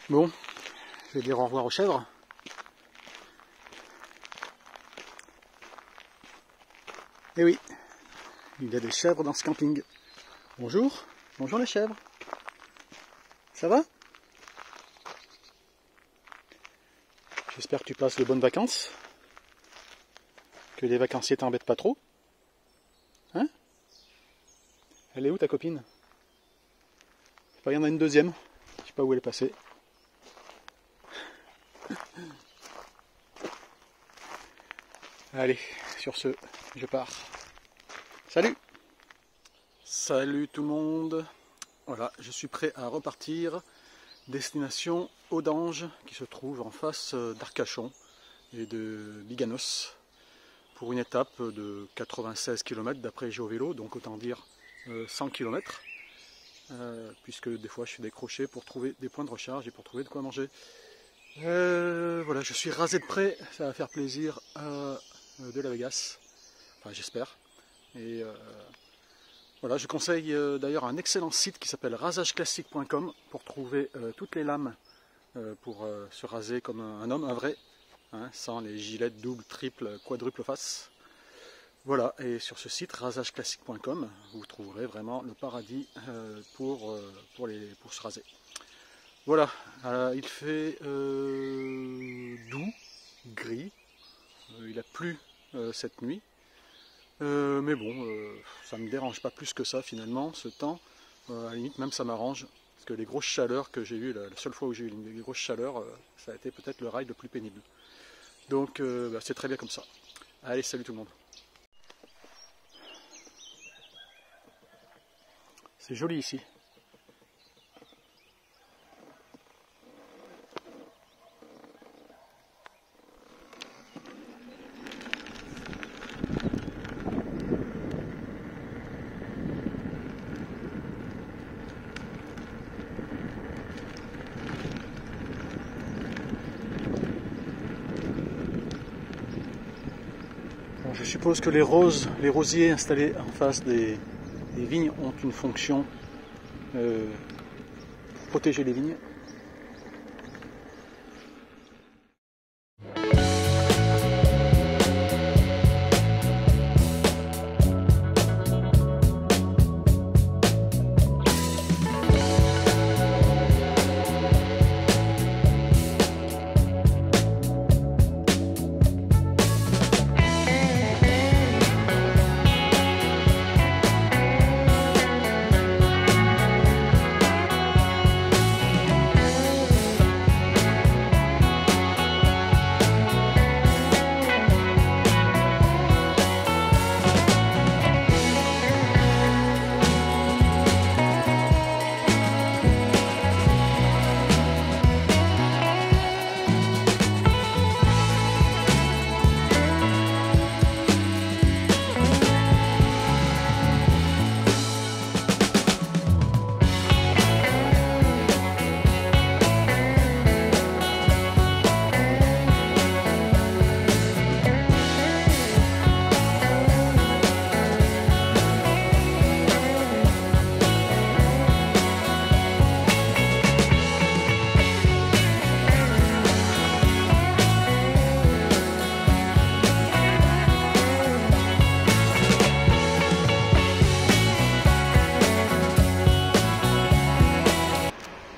Bon, je vais dire au revoir aux chèvres. Et oui, il y a des chèvres dans ce camping. Bonjour, bonjour les chèvres. Ça va? J'espère que tu passes de bonnes vacances. Que les vacanciers t'embêtent pas trop. Hein? Elle est où ta copine? Il y en a une deuxième. Je sais pas où elle est passée. Allez, sur ce, je pars. Salut! Salut tout le monde! Voilà, je suis prêt à repartir. Destination Audange, qui se trouve en face d'Arcachon et de Biganos, pour une étape de 96 km d'après GeoVélo, donc autant dire 100 km, puisque des fois je suis décroché pour trouver des points de recharge et pour trouver de quoi manger. Voilà, je suis rasé de près, ça va faire plaisir à de la Vegas, enfin j'espère. Et voilà, je conseille d'ailleurs un excellent site qui s'appelle rasageclassique.com pour trouver toutes les lames pour se raser comme un homme, un vrai, hein, sans les gilets double, triple, quadruple face. Voilà, et sur ce site rasageclassique.com, vous trouverez vraiment le paradis pour se raser. Voilà, il fait doux, gris, il a plu cette nuit. Mais bon, ça ne me dérange pas plus que ça finalement, ce temps. À la limite même ça m'arrange, parce que les grosses chaleurs que j'ai eues, la seule fois où j'ai eu des grosses chaleurs, ça a été peut-être le ride le plus pénible. Donc c'est très bien comme ça. Allez, salut tout le monde. C'est joli ici. Bon, je suppose que les rosiers installés en face des vignes ont une fonction pour protéger les vignes.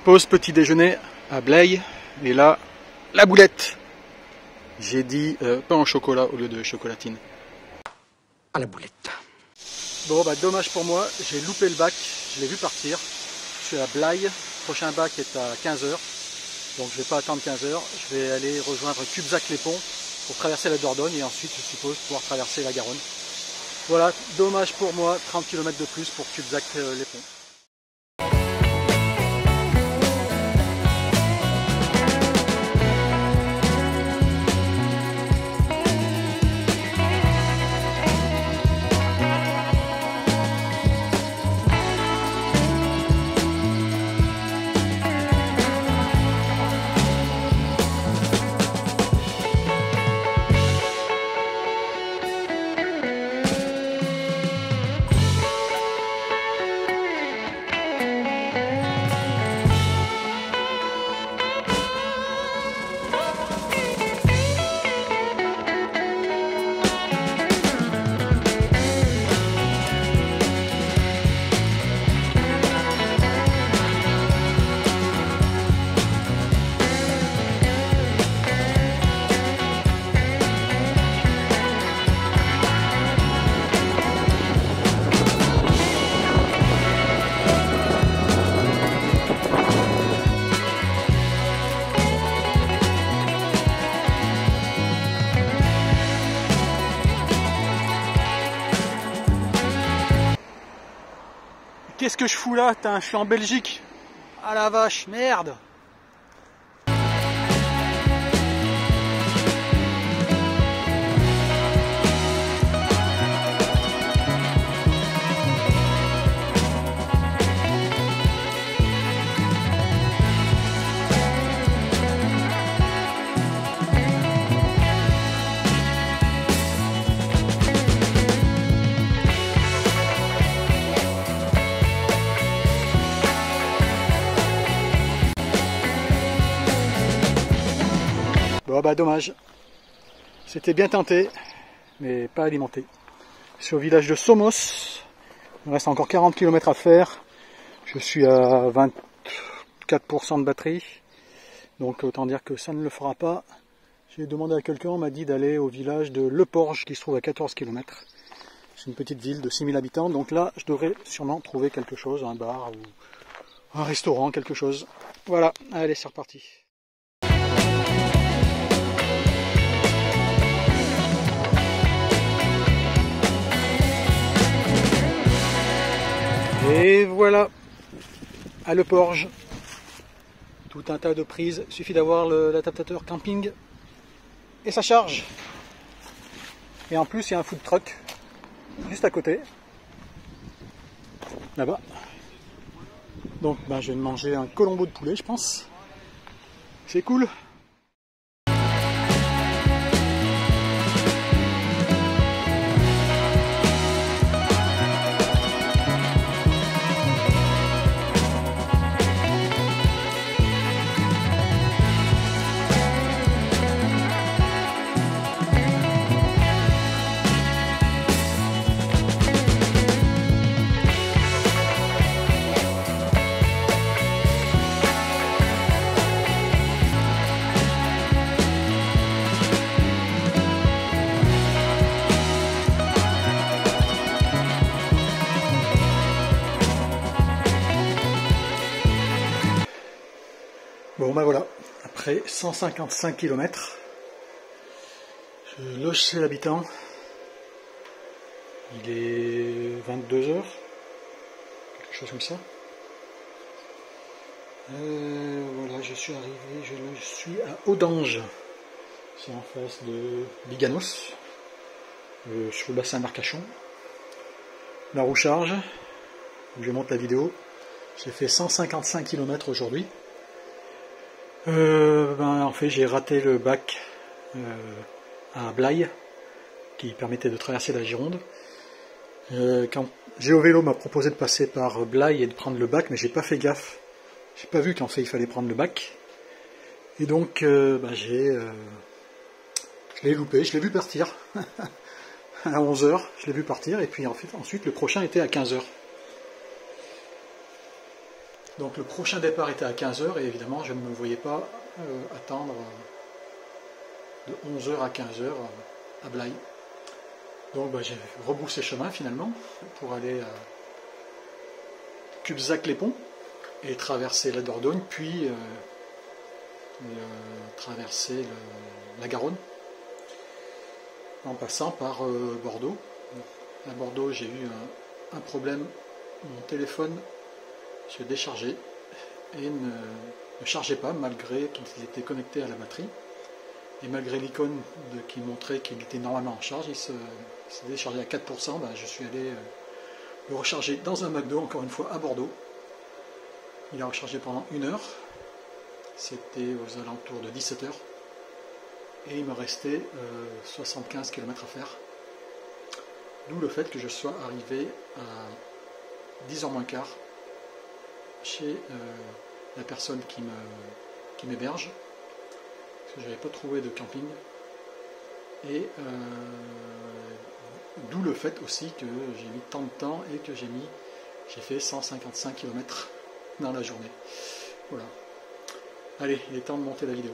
Pause petit déjeuner à Blaye, et là, la boulette. J'ai dit pain au chocolat au lieu de chocolatine. À la boulette. Bon bah dommage pour moi, j'ai loupé le bac, je l'ai vu partir. Je suis à Blaye, le prochain bac est à 15 h, donc je vais pas attendre 15 h. Je vais aller rejoindre Cubzac-les-Ponts pour traverser la Dordogne et ensuite je suppose pouvoir traverser la Garonne. Voilà, dommage pour moi, 30 km de plus pour Cubzac-les-Ponts. que je fous là? Je suis en Belgique. Ah la vache, merde. Bon bah dommage, c'était bien tenté, mais pas alimenté. Je suis au village de Somos, il me reste encore 40 km à faire, je suis à 24% de batterie, donc autant dire que ça ne le fera pas. J'ai demandé à quelqu'un, on m'a dit d'aller au village de Le Porge qui se trouve à 14 km. C'est une petite ville de 6000 habitants, donc là je devrais sûrement trouver quelque chose, un bar ou un restaurant, quelque chose. Voilà, allez c'est reparti. Et voilà, à Le Porge, tout un tas de prises, il suffit d'avoir l'adaptateur camping et ça charge. Et en plus il y a un food truck juste à côté, là-bas. Donc ben, je vais manger un colombo de poulet je pense, c'est cool. Bon ben voilà, après 155 km, je loge chez l'habitant, il est 22 h, quelque chose comme ça. Voilà, je suis arrivé, je suis à Audange, c'est en face de Biganos, sur le bassin d'Arcachon. La recharge, où je monte la vidéo, j'ai fait 155 km aujourd'hui. En fait j'ai raté le bac à Blaye qui permettait de traverser la Gironde. Quand GeoVélo m'a proposé de passer par Blaye et de prendre le bac, mais j'ai pas fait gaffe, j'ai pas vu qu'en fait il fallait prendre le bac et donc je l'ai loupé, je l'ai vu partir à 11 h, je l'ai vu partir et puis en fait ensuite le prochain était à 15 h. Donc le prochain départ était à 15 h et évidemment je ne me voyais pas attendre de 11 h à 15 h à Blaye. Donc j'ai rebroussé chemin finalement pour aller à Cubzac-les-Ponts et traverser la Dordogne, puis traverser la Garonne en passant par Bordeaux. À Bordeaux j'ai eu un problème, mon téléphone se déchargeait et ne chargeait pas malgré qu'il était connecté à la batterie et malgré l'icône qui montrait qu'il était normalement en charge, il s'est déchargé à 4%. Je suis allé le recharger dans un McDo, encore une fois à Bordeaux. Il a rechargé pendant 1 heure, c'était aux alentours de 17 h et il me restait 75 km à faire, d'où le fait que je sois arrivé à 10 h moins quart chez la personne qui m'héberge, parce que je n'avais pas trouvé de camping, et d'où le fait aussi que j'ai mis tant de temps et que j'ai fait 155 km dans la journée. Voilà. Allez, il est temps de monter la vidéo.